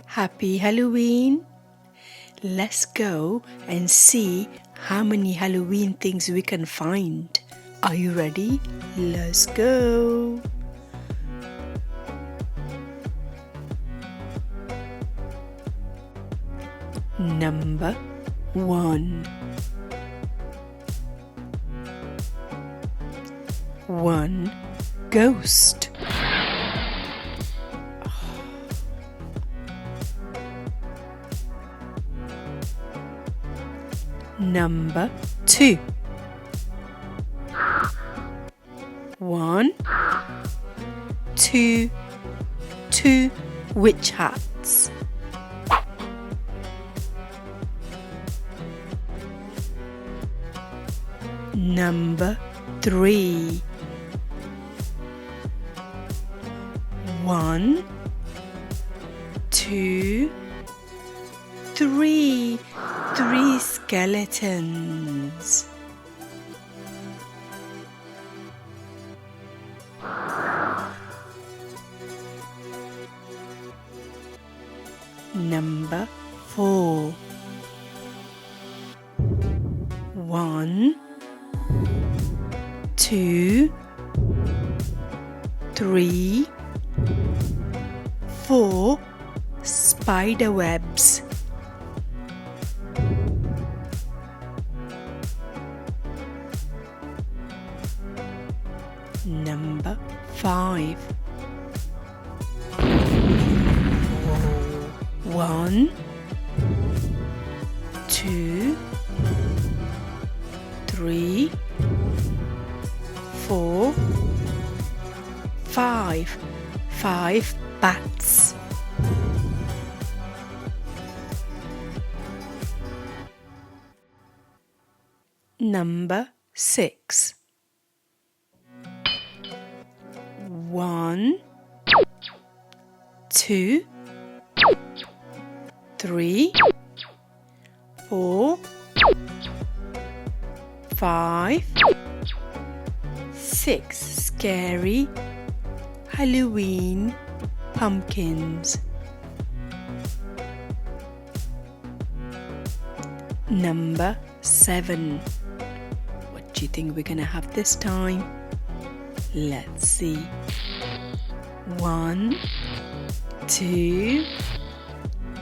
Happy Halloween! Let's go and see how many Halloween things we can find. Are you ready? Let's go! Number 1. 1 ghost. Number 2. 1, 2, 2 witch hats. Number 3. 1, 2, 3 skeletons. Number 4. 1, 2, 3, 4 spider webs. Number 5. 1, 2, 3, 4, 5 bats. Number 6. 1, 2, 3, 4, 5, 6 scary Halloween pumpkins. Number 7. What do you think we're gonna have this time? Let's see. 1, 2,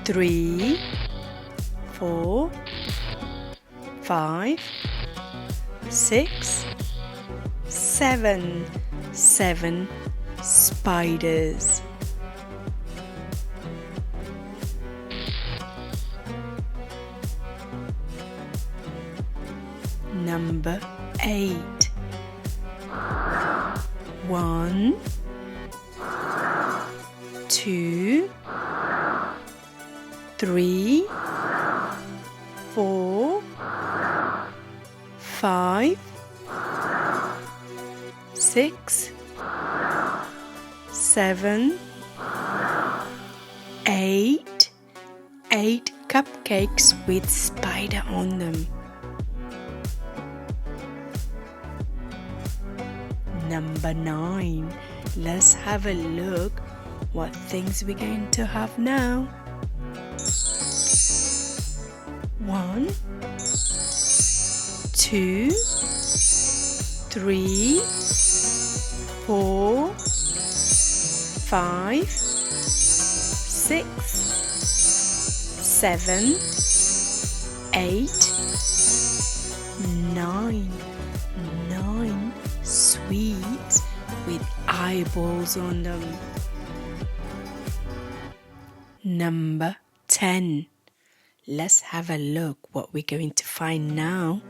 3, 4, 5, 6, 7 spiders. Number 8. 1, 2, 3, 4, 5, 6, 7, 8 cupcakes with spider on them. Number 9. Let's have a look what things we're going to have now. 1, 2, 3, 4, 5, 6, 7, 8, 9 sweets with eyeballs on them. Number 10. Let's have a look what we're going to find now.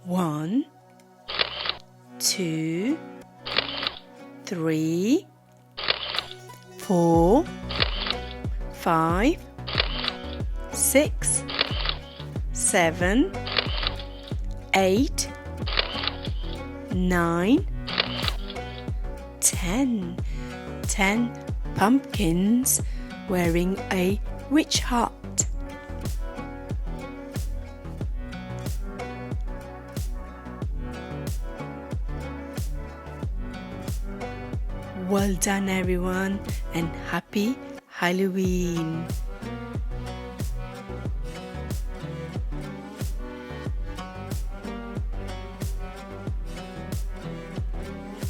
1, 2, 3, 4, 5, 6, 7, 8, 9, 10 pumpkins wearing a witch hat. Well done, everyone, and happy Halloween!